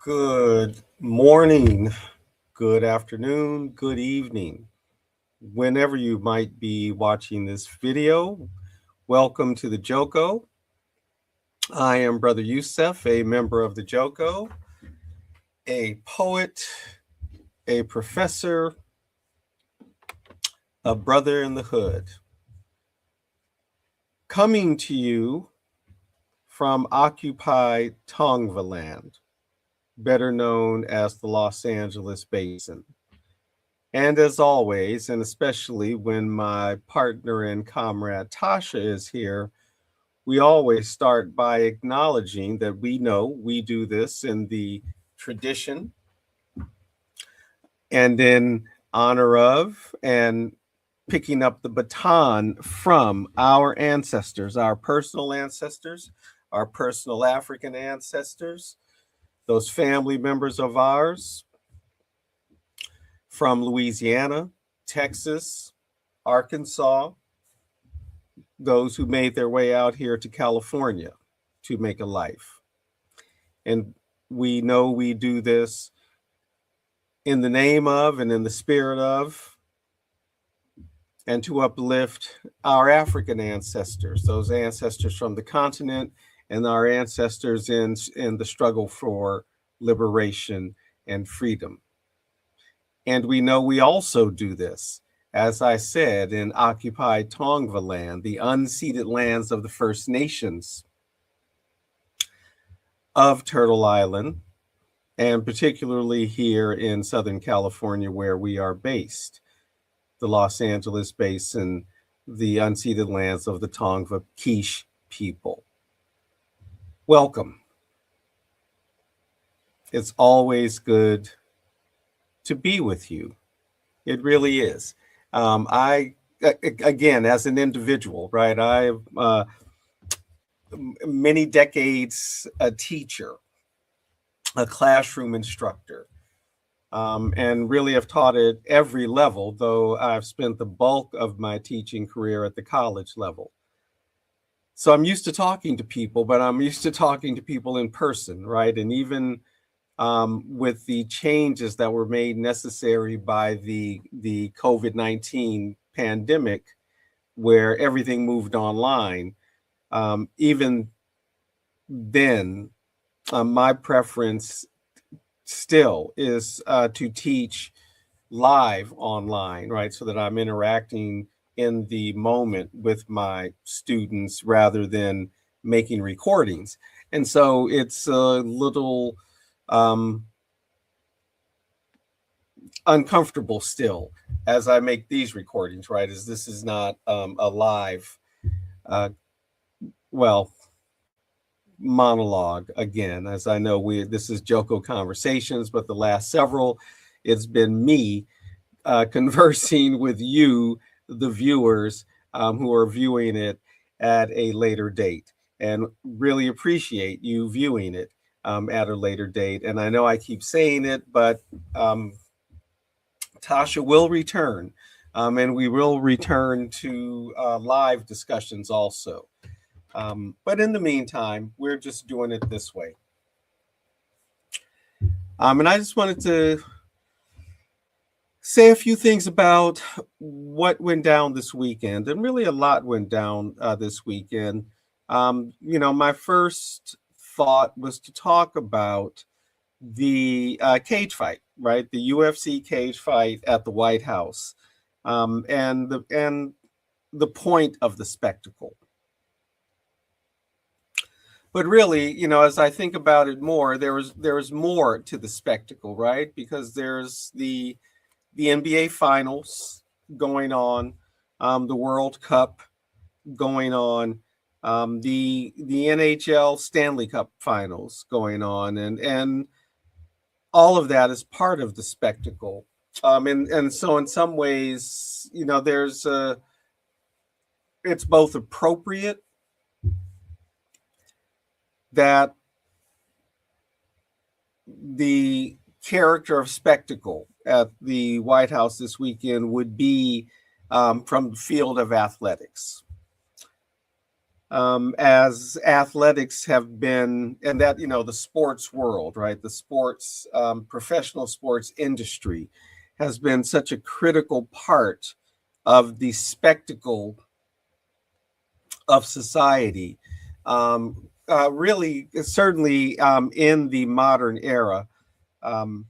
Good morning, good afternoon, good evening. Whenever you might be watching this video, welcome to the Joko. I am Brother Youssef, a member of the Joko, a poet, a professor, a brother in the hood. Coming to you from occupied Tongva land, better known as the Los Angeles Basin. And as always, and especially when my partner and comrade Tasha is here, we always start by acknowledging that we know we do this in the tradition and in honor of and picking up the baton from our ancestors, our personal African ancestors, those family members of ours from Louisiana, Texas, Arkansas, those who made their way out here to California to make a life. And we know we do this in the name of and in the spirit of, and to uplift our African ancestors, those ancestors from the continent and our ancestors in the struggle for liberation and freedom. And we know we also do this, as I said, in occupied Tongva land, the unceded lands of the First Nations of Turtle Island, and particularly here in Southern California where we are based, the Los Angeles Basin, the unceded lands of the Tongva Quiche people. Welcome. It's always good to be with you. It really is. Again, as an individual, right? I've many decades a teacher, a classroom instructor, and really have taught at every level, though I've spent the bulk of my teaching career at the college level. So I'm used to talking to people, but I'm used to talking to people in person, right? And even with the changes that were made necessary by the COVID-19 pandemic, where everything moved online, even then, my preference still is to teach live online, right? So that I'm interacting in the moment with my students rather than making recordings. And so it's a little uncomfortable still as I make these recordings, right? As this is not a live, monologue again. As I know, this is Joko Conversations, but the last several, it's been me conversing with you, the viewers who are viewing it at a later date, and really appreciate you viewing it at a later date. And I know I keep saying it, but Tasha will return, and we will return to live discussions also. But in the meantime, we're just doing it this way. And I just wanted to say a few things about what went down this weekend, and really a lot went down this weekend. My first thought was to talk about the cage fight, right? The UFC cage fight at the White House, and the point of the spectacle. But really, as I think about it more, there was more to the spectacle, right? Because there's the NBA Finals going on, the World Cup going on, the NHL Stanley Cup Finals going on, and all of that is part of the spectacle. And so in some ways, it's both appropriate that the character of spectacle at the White House this weekend would be from the field of athletics. as athletics have been, and that, the sports world, right? The sports, professional sports industry has been such a critical part of the spectacle of society. Really, certainly in the modern era. Um,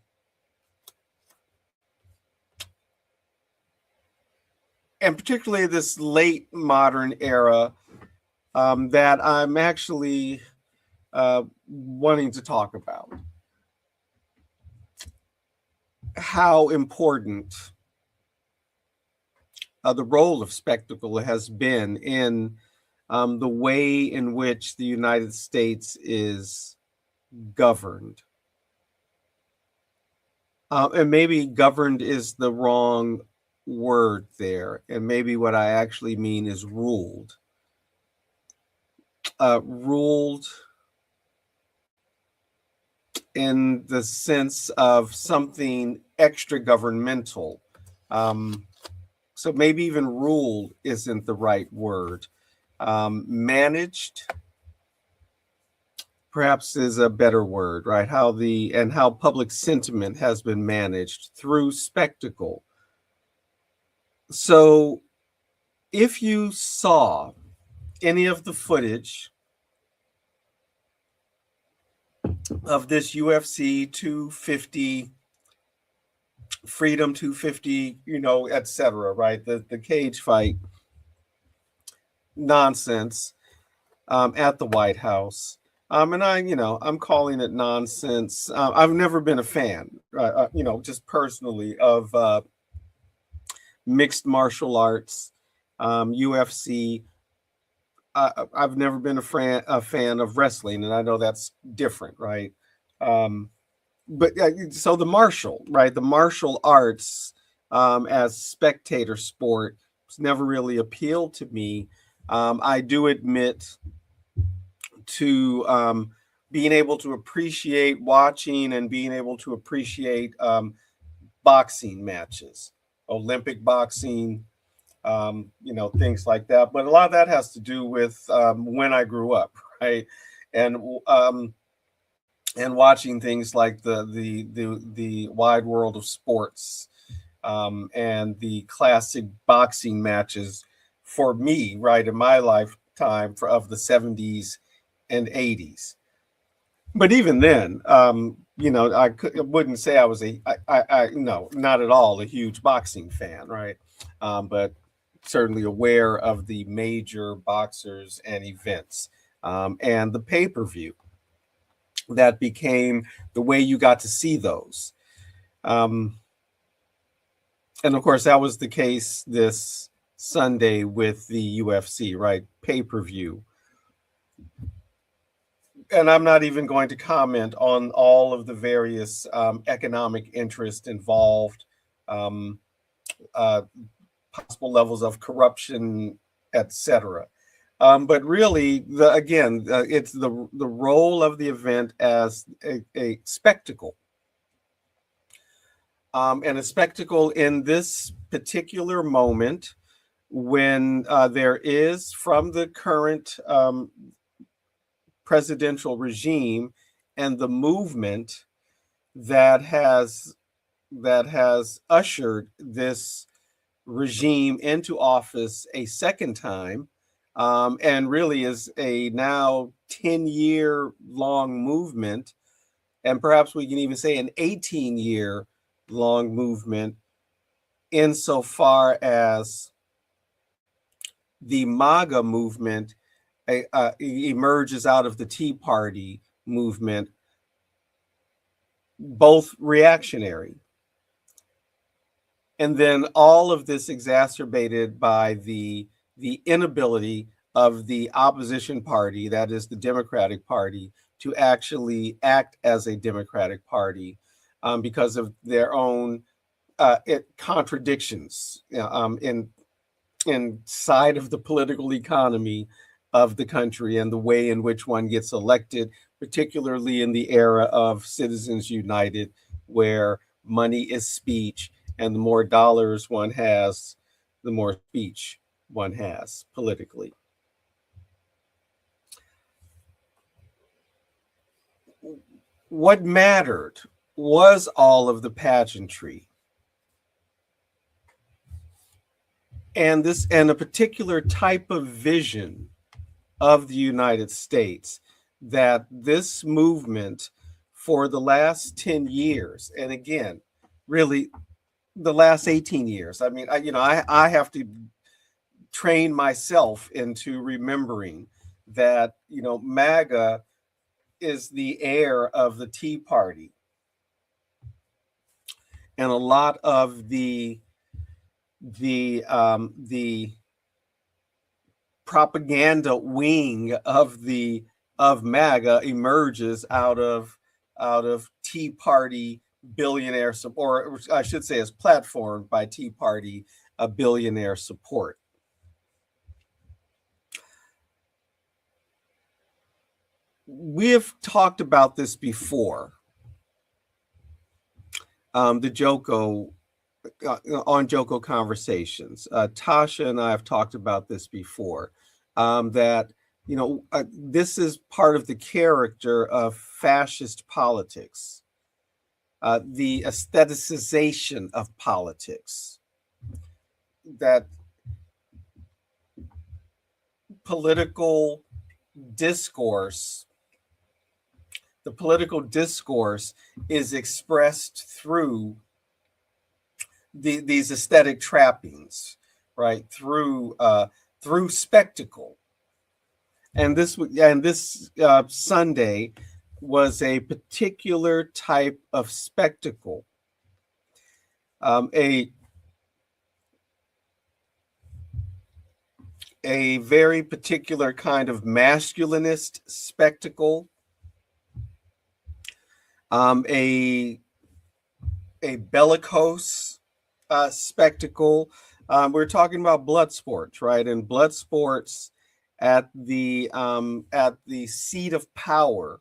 and particularly this late modern era, that I'm actually wanting to talk about. How important the role of spectacle has been in the way in which the United States is governed. And maybe governed is the wrong word there. And maybe what I actually mean is ruled. Ruled in the sense of something extra governmental. So maybe even ruled isn't the right word. Managed perhaps is a better word, right? How public sentiment has been managed through spectacle. So if you saw any of the footage of this UFC 250, Freedom 250, etc., right? The cage fight nonsense at the White House. And I'm calling it nonsense. I've never been a fan, just personally, of mixed martial arts, UFC. I've never been a fan of wrestling, and I know that's different, right? But so the martial arts as spectator sport has never really appealed to me. I do admit to being able to appreciate watching and being able to appreciate boxing matches, Olympic boxing, things like that. But a lot of that has to do with when I grew up, right? And and watching things like the wide world of sports, and the classic boxing matches for me, right, in my lifetime of the 70s and 80s. But even then, I wouldn't say I was no, not at all a huge boxing fan, right? But certainly aware of the major boxers and events, and the pay-per-view that became the way you got to see those. And of course, that was the case this Sunday with the UFC, right? Pay-per-view. And I'm not even going to comment on all of the various economic interest involved, um, possible levels of corruption, etc. But really, it's the role of the event as a spectacle, and a spectacle in this particular moment when there is, from the current presidential regime and the movement that has ushered this regime into office a second time, and really is a now 10-year long movement, and perhaps we can even say an 18-year long movement, insofar as the MAGA movement emerges out of the Tea Party movement, both reactionary. And then all of this exacerbated by the inability of the opposition party, that is the Democratic Party, to actually act as a Democratic Party, because of their own contradictions inside of the political economy of the country and the way in which one gets elected, particularly in the era of Citizens United, where money is speech, and the more dollars one has, the more speech one has politically. what mattered was all of the pageantry and a particular type of vision of the United States that this movement for the last 10 years, and again, really the last 18 years. I mean, I have to train myself into remembering that, MAGA is the heir of the Tea Party. And a lot of the propaganda wing of MAGA emerges out of Tea Party billionaire support, or I should say, is platformed by Tea Party billionaire support. We have talked about this before. The Joko on Joko Conversations. Tasha and I have talked about this before. That this is part of the character of fascist politics, the aestheticization of politics. That political discourse, the political discourse is expressed through these aesthetic trappings, right? Through spectacle. And this Sunday was a particular type of spectacle, a very particular kind of masculinist spectacle, a bellicose spectacle. We're talking about blood sports, right? And blood sports at the seat of power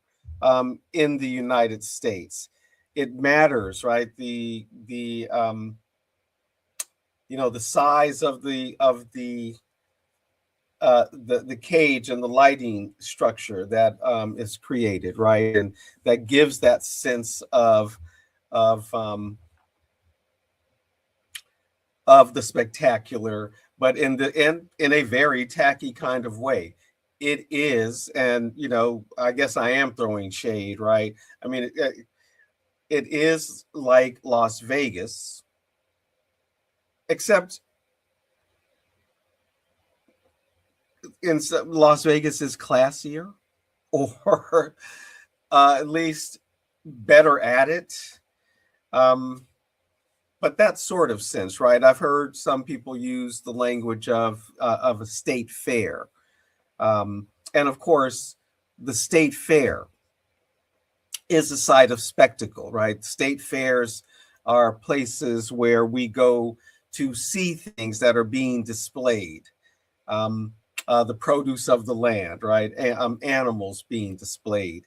in the United States. It matters, right? The size of the cage and the lighting structure that is created, right? And that gives that sense of the spectacular, but in a very tacky kind of way. It is, and I guess I am throwing shade, right? I mean, it is like Las Vegas, except Las Vegas is classier, or at least better at it. But that sort of sense, right? I've heard some people use the language of a state fair, and of course, the state fair is a site of spectacle, right? State fairs are places where we go to see things that are being displayed. The produce of the land, right? Animals being displayed.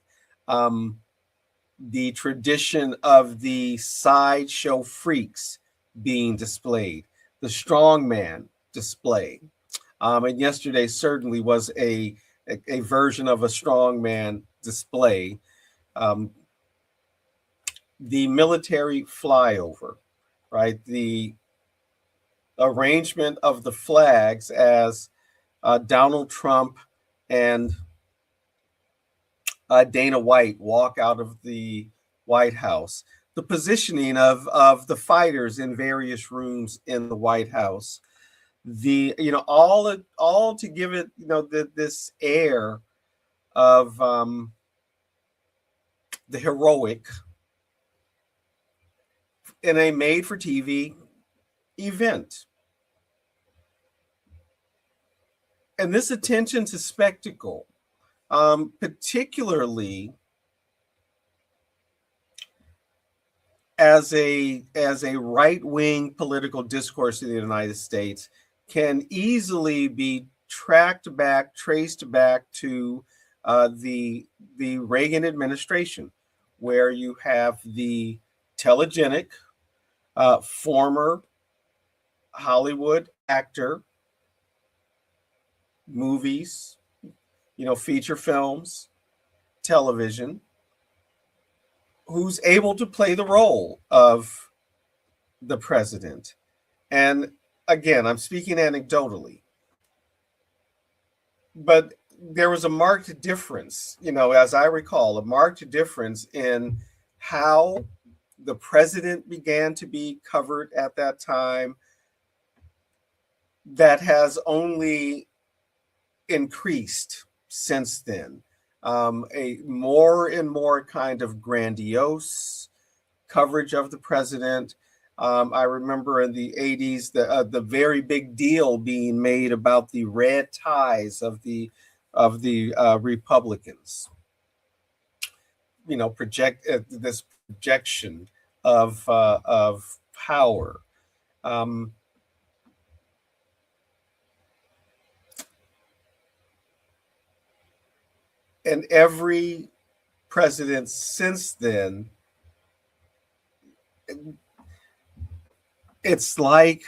The tradition of the sideshow freaks being displayed, the strongman display. And yesterday certainly was a version of a strongman display. The military flyover, right? The arrangement of the flags as Donald Trump and Dana White walk out of the White House. The positioning of the fighters in various rooms in the White House. All to give it this air of the heroic in a made-for-TV event. And this attention to spectacle, particularly as a right-wing political discourse in the United States, can easily be traced back to the Reagan administration, where you have the telegenic former Hollywood actor, movies, feature films, television, who's able to play the role of the president. And again, I'm speaking anecdotally, but there was a marked difference, as I recall, a marked difference in how the president began to be covered at that time that has only increased since then. A more and more kind of grandiose coverage of the president. I remember in the 80s the very big deal being made about the red ties of the Republicans. This projection of power. And every president since then, it's like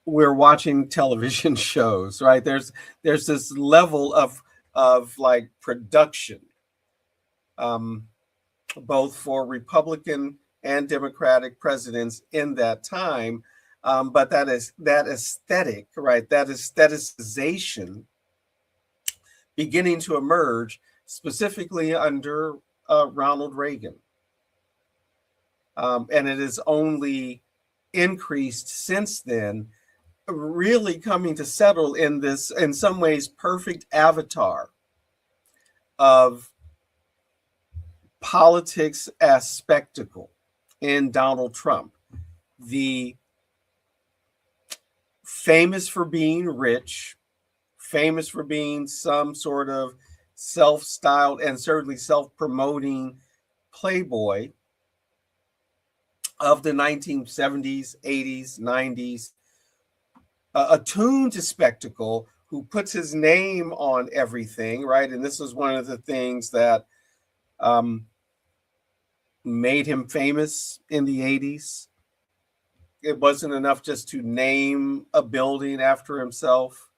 we're watching television shows, right? There's this level of like production, both for Republican and Democratic presidents in that time. But that aesthetic, right? That aestheticization beginning to emerge specifically under Ronald Reagan. And it has only increased since then, really coming to settle in this, in some ways, perfect avatar of politics as spectacle in Donald Trump. The famous for being rich, famous for being some sort of self-styled and certainly self-promoting playboy of the 1970s, 80s, 90s, attuned to spectacle, who puts his name on everything, right? And this is one of the things that made him famous in the 80s. It wasn't enough just to name a building after himself,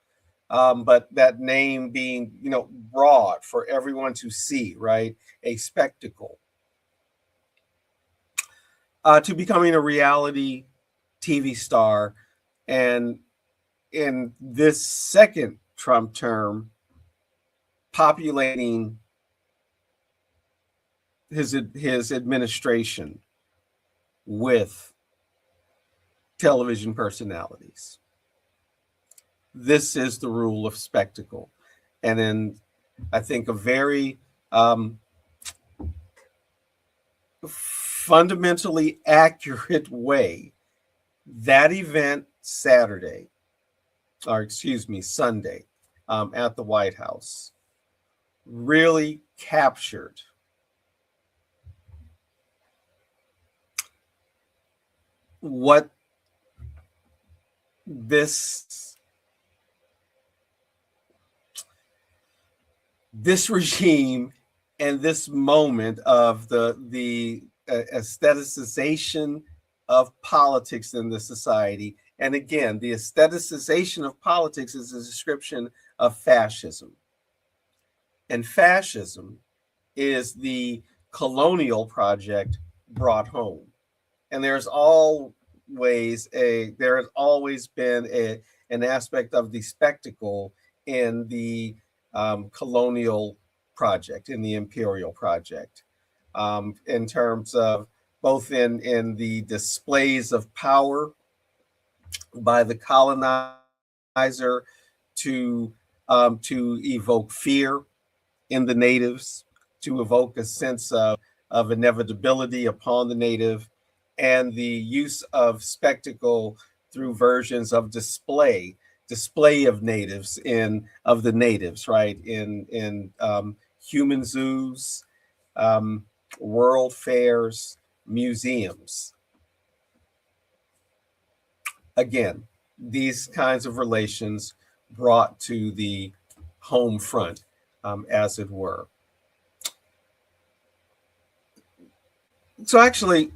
but that name being, broad for everyone to see, right? A spectacle. To becoming a reality TV star, and in this second Trump term, populating his administration with television personalities. This is the rule of spectacle. And in, I think, a very fundamentally accurate way, that event Sunday, at the White House really captured what this regime and this moment of the aestheticization of politics in the society. And again, the aestheticization of politics is a description of fascism. And fascism is the colonial project brought home. And there has always been an aspect of the spectacle in the colonial project, in the imperial project, in terms of both in the displays of power by the colonizer to evoke fear in the natives, to evoke a sense of inevitability upon the native, and the use of spectacle through versions of display of natives of the natives, right? In human zoos, world fairs, museums. Again, these kinds of relations brought to the home front, as it were. So actually,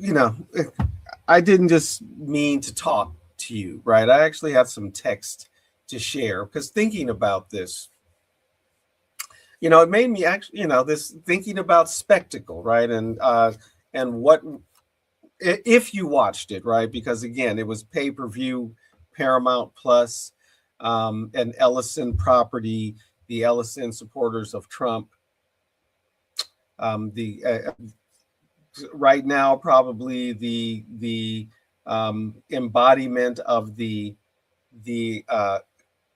I didn't just mean to talk to you, right? I actually have some text to share, because thinking about this, It made me actually, this thinking about spectacle, right? And what if you watched it, right? Because again, it was pay-per-view, Paramount Plus, and Ellison property, the Ellison supporters of Trump. The right now probably the embodiment of the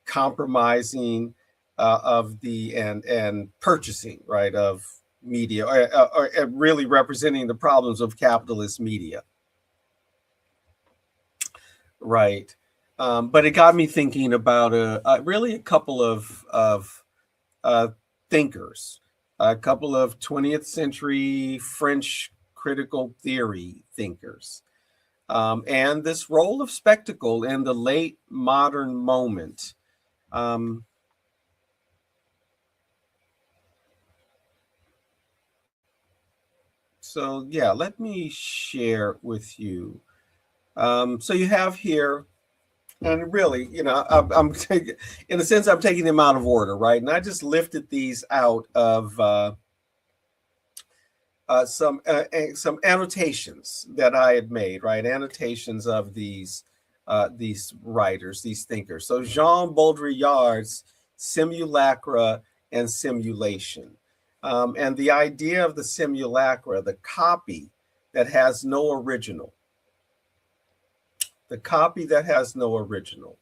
compromising of the and purchasing, right, of media, or really representing the problems of capitalist media, right. But it got me thinking about really a couple of thinkers, a couple of 20th century French critical theory thinkers, and this role of spectacle in the late modern moment. Um, so yeah, let me share with you. So you have here, and really, I'm taking, in a sense, I'm taking them out of order, right? And I just lifted these out of some annotations that I had made, right? Annotations of these writers, these thinkers. So Jean Baudrillard's simulacra and simulation, and the idea of the simulacra, the copy that has no original, the copy that has no original.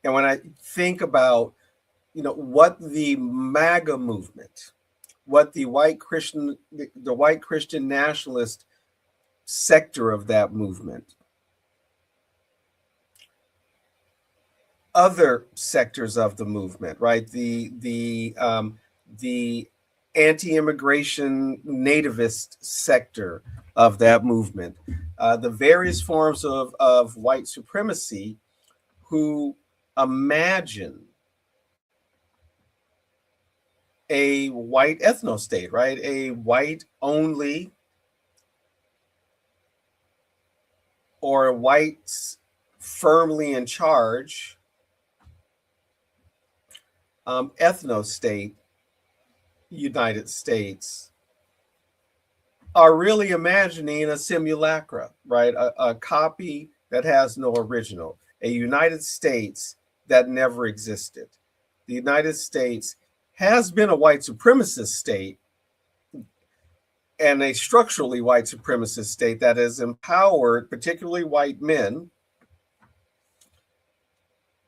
And when I think about, what the MAGA movement, what the white Christian nationalist sector of that movement, other sectors of the movement, right? The anti-immigration nativist sector of that movement, the various forms of white supremacy who imagine a white ethno state, right? A white only or a white firmly in charge ethno state, United States, are really imagining a simulacra, right? A copy that has no original, a United States that never existed. The United States has been a white supremacist state and a structurally white supremacist state that has empowered particularly white men,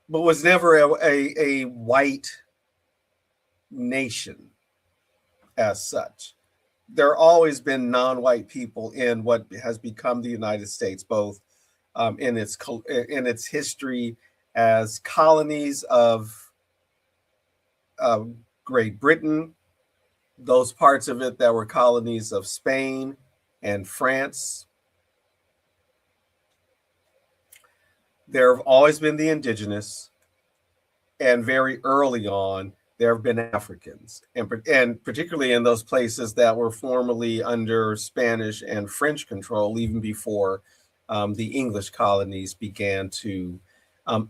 but was never a white nation as such. There have always been non-white people in what has become the United States, both in its history as colonies of Great Britain, those parts of it that were colonies of Spain and France. There have always been the indigenous, and very early on, there have been Africans, and particularly in those places that were formerly under Spanish and French control, even before the English colonies began to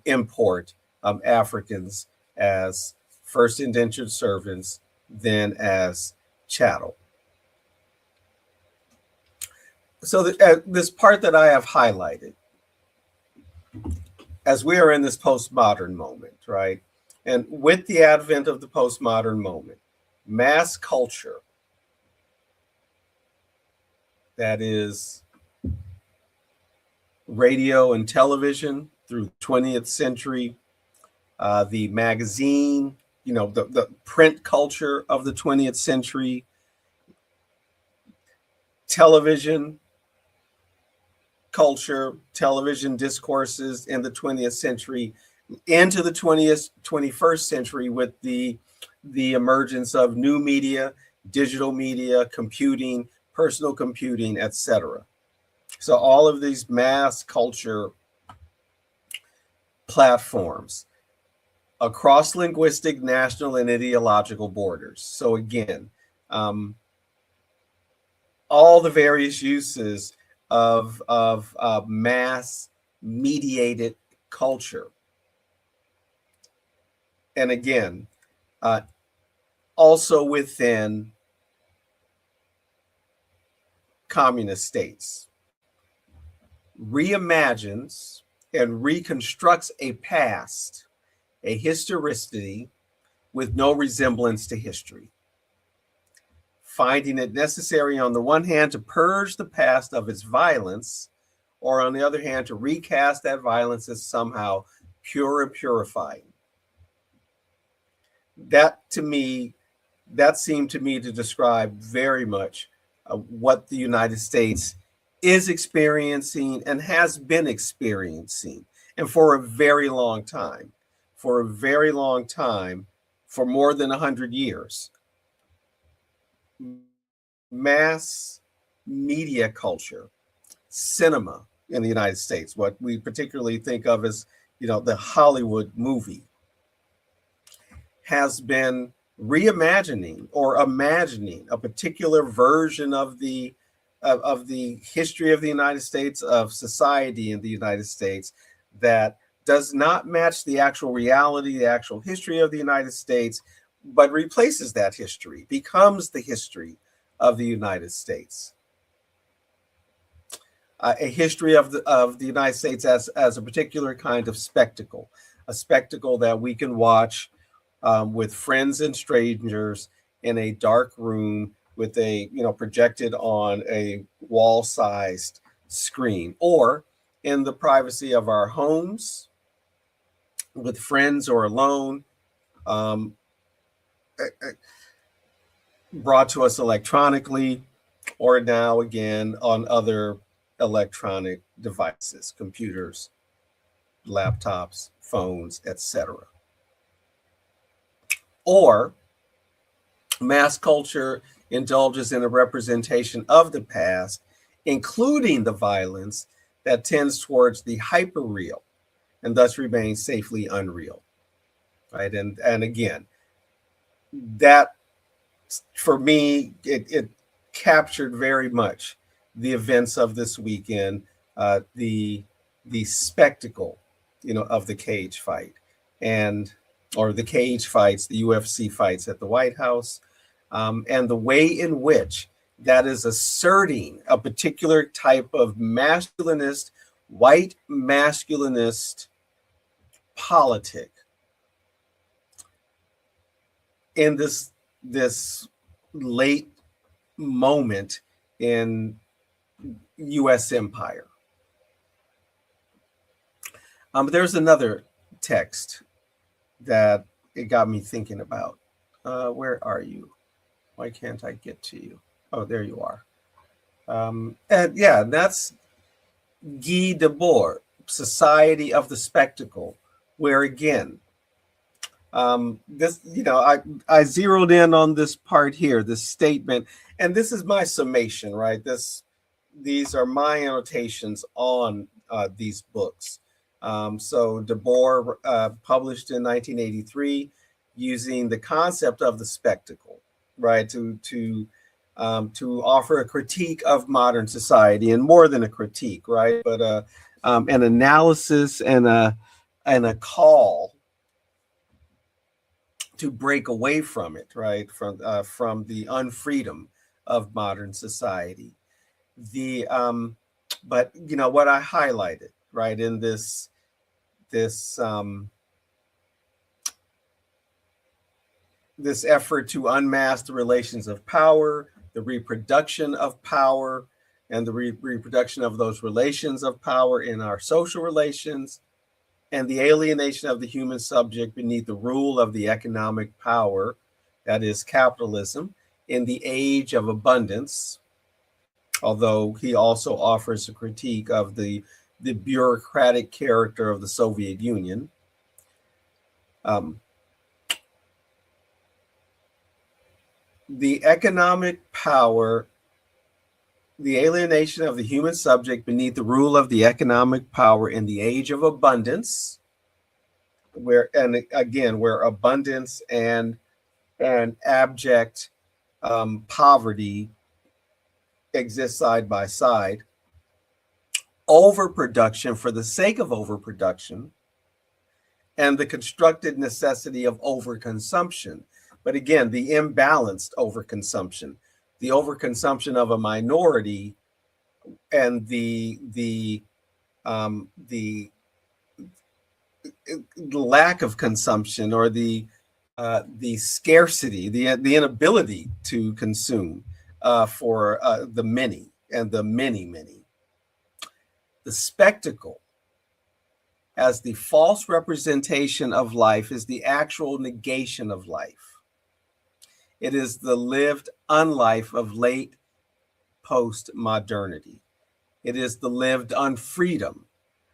import Africans as first indentured servants, then as chattel. So this part that I have highlighted, as we are in this postmodern moment, right? And with the advent of the postmodern moment, mass culture, that is radio and television through the 20th century, the magazine, the print culture of the 20th century, television culture, television discourses in the 20th century, into the 21st century with the emergence of new media, digital media, computing, personal computing, etc. So all of these mass culture platforms across linguistic, national, and ideological borders. So again, all the various uses of mass mediated culture. And again, also within communist states, reimagines and reconstructs a past, a historicity with no resemblance to history, finding it necessary on the one hand to purge the past of its violence, or on the other hand to recast that violence as somehow pure and purifying. That seemed to me to describe very much what the United States is experiencing and has been experiencing, and for a very long time, for more than 100 years. Mass media culture, cinema in the United States, what we particularly think of as, the Hollywood movie, has been reimagining or imagining a particular version of the history of the United States, of society in the United States, that does not match the actual reality, the actual history of the United States, but replaces that history, becomes the history of the United States. A history of the United States as a particular kind of spectacle, a spectacle that we can watch with friends and strangers in a dark room with a, projected on a wall-sized screen, or in the privacy of our homes with friends or alone, brought to us electronically, or now again on other electronic devices, computers, laptops, phones, etc. Or mass culture indulges in a representation of the past, including the violence that tends towards the hyperreal and thus remains safely unreal, right? And again, that, for me, it captured very much the events of this weekend, the spectacle, of the cage fight, or the cage fights, the UFC fights at the White House, and the way in which that is asserting a particular type of masculinist, white masculinist politic in this late moment in U.S. empire. There's another text that it got me thinking about. Where are you? Why can't I get to you? Oh, there you are. And yeah, that's Guy Debord, Society of the Spectacle, where again, this, I zeroed in on this part here, this statement, and this is my summation, right? These are my annotations on these books. So Debord published in 1983, using the concept of the spectacle, right, to offer a critique of modern society, and more than a critique, right, but an analysis and a call to break away from it, right, from the unfreedom of modern society. But what I highlighted, right, in this effort to unmask the relations of power, the reproduction of power, and the reproduction of those relations of power in our social relations, and the alienation of the human subject beneath the rule of the economic power, that is capitalism, in the age of abundance, although he also offers a critique of the bureaucratic character of the Soviet Union. The economic power, the alienation of the human subject beneath the rule of the economic power in the age of abundance, where abundance and abject poverty exist side by side, overproduction for the sake of overproduction, and the constructed necessity of overconsumption. But again, the imbalanced overconsumption, the overconsumption of a minority, and the lack of consumption, or the scarcity, the inability to consume for the many and the many. The spectacle as the false representation of life is the actual negation of life. It is the lived unlife of late post-modernity. It is the lived unfreedom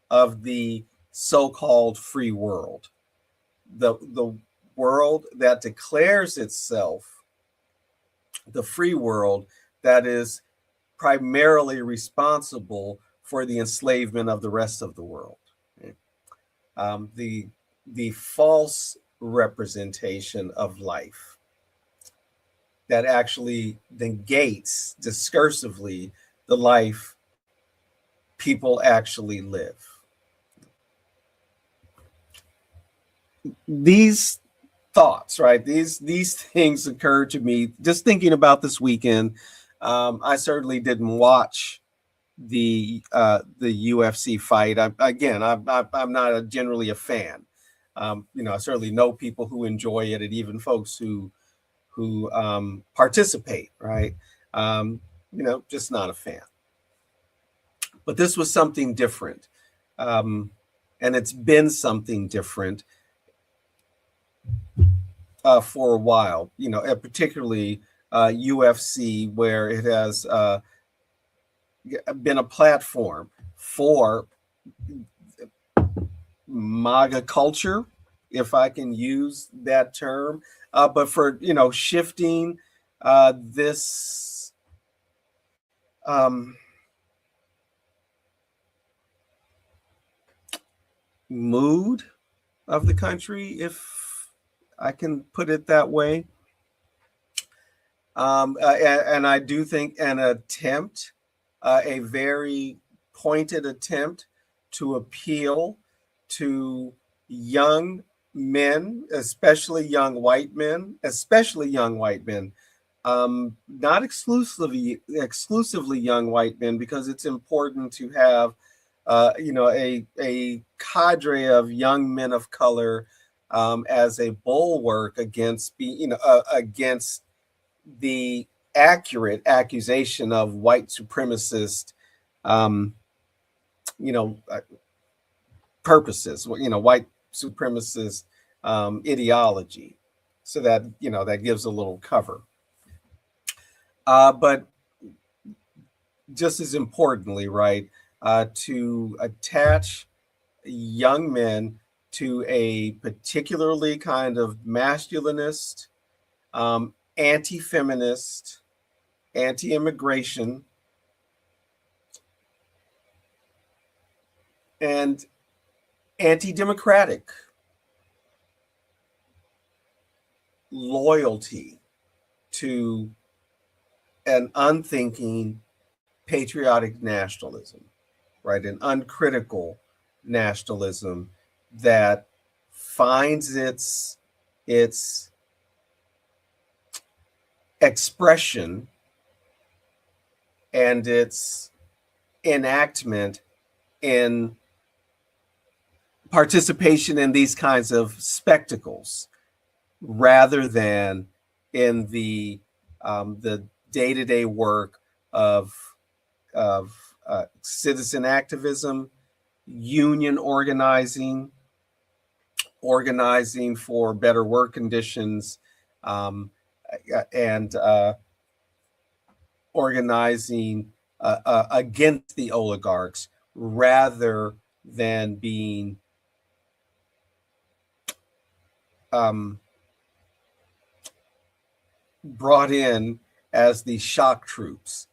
of the so-called free world. The world that declares itself the free world that is primarily responsible for the enslavement of the rest of the world. The false representation of life that actually negates discursively the life people actually live. These thoughts, right? These things occurred to me just thinking about this weekend. I certainly didn't watch the UFC fight. I'm not generally a fan. I certainly know people who enjoy it, and even folks who participate, right? Just not a fan. But this was something different, and it's been something different for a while. Particularly UFC, where it has been a platform for MAGA culture, if I can use that term, but for shifting this mood of the country, if I can put it that way. And I do think an attempt, a very pointed attempt to appeal to young men, especially young white men, not exclusively young white men, because it's important to have a cadre of young men of color as a bulwark against against the accurate accusation of white supremacist purposes, white supremacist ideology, so that that gives a little cover. But just as importantly, right, to attach young men to a particularly kind of masculinist, anti-feminist, anti-immigration, and anti-democratic loyalty to an unthinking patriotic nationalism, right? An uncritical nationalism that finds its expression and its enactment in participation in these kinds of spectacles, rather than in the day-to-day work of citizen activism, union organizing for better work conditions, and organizing against the oligarchs, rather than being brought in as the shock troops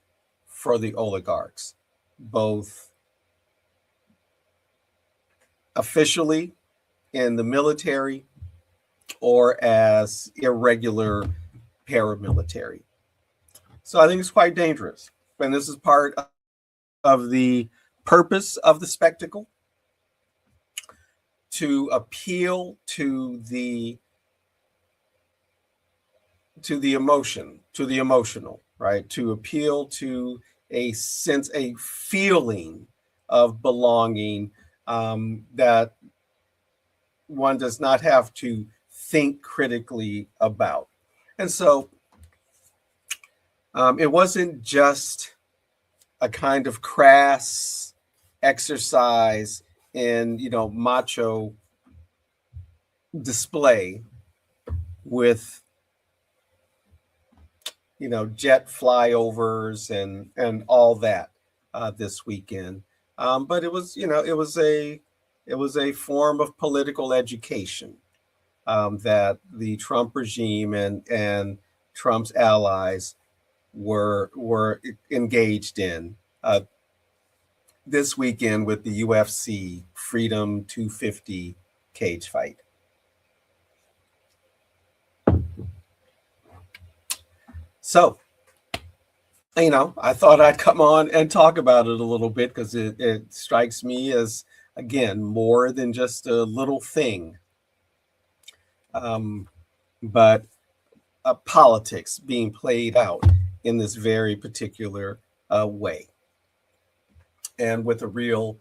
for the oligarchs, both officially in the military or as irregular paramilitary. So I think it's quite dangerous. And this is part of the purpose of the spectacle, to appeal to the to the emotional, right? To appeal to a sense, a feeling of belonging, that one does not have to think critically about. And so it wasn't just a kind of crass exercise in, macho display with, jet flyovers and all that this weekend. But it was, it was a form of political education that the Trump regime and Trump's allies were engaged in this weekend with the UFC Freedom 250 cage fight. So, I thought I'd come on and talk about it a little bit because it strikes me as, again, more than just a little thing, but politics being played out in this very particular way, and with a real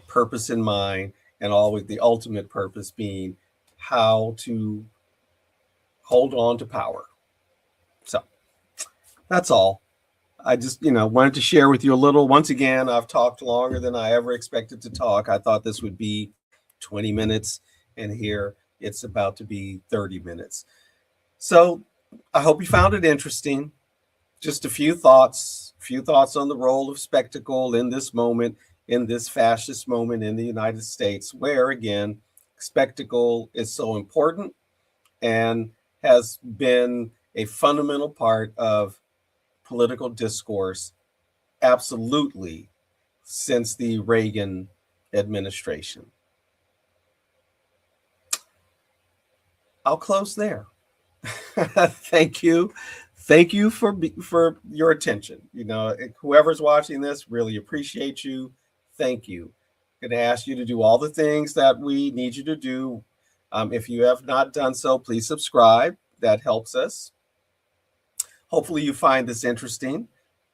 purpose in mind, and always the ultimate purpose being how to hold on to power. So that's all. I just, wanted to share with you a little. Once again, I've talked longer than I ever expected to talk. I thought this would be 20 minutes, and here it's about to be 30 minutes. So I hope you found it interesting. Just a few thoughts on the role of spectacle in this moment, in this fascist moment in the United States, where, again, spectacle is so important and has been a fundamental part of political discourse, absolutely, since the Reagan administration. I'll close there. Thank you for your attention. Whoever's watching this, really appreciate you. Thank you. I'm going to ask you to do all the things that we need you to do. If you have not done so, please subscribe. That helps us. Hopefully you find this interesting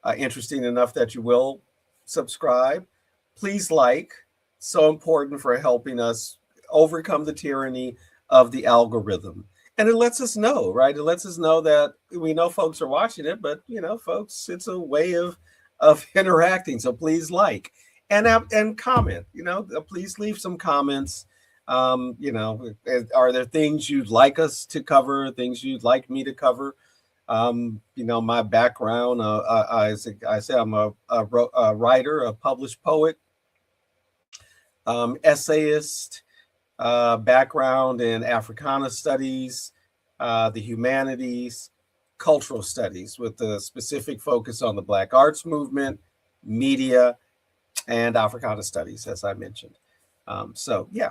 enough that you will subscribe. Please like. So important for helping us overcome the tyranny of the algorithm. And it lets us know, right? It lets us know that we know folks are watching it, but folks, it's a way of interacting. So please like and comment. Please leave some comments. Are there things you'd like us to cover? Things you'd like me to cover? My background. I say I'm a writer, a published poet, essayist. Background in Africana studies, the humanities, cultural studies, with a specific focus on the Black arts movement, media, and Africana studies, as I mentioned. So yeah,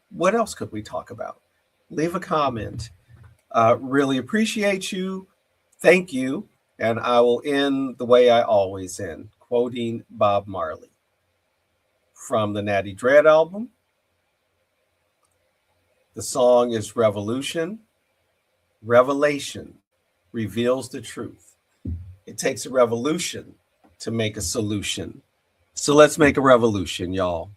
what else could we talk about? Leave a comment. Really appreciate you. Thank you. And I will end the way I always end, quoting Bob Marley from the Natty Dread album. The song is Revolution. Revelation reveals the truth. It takes a revolution to make a solution. So let's make a revolution, y'all.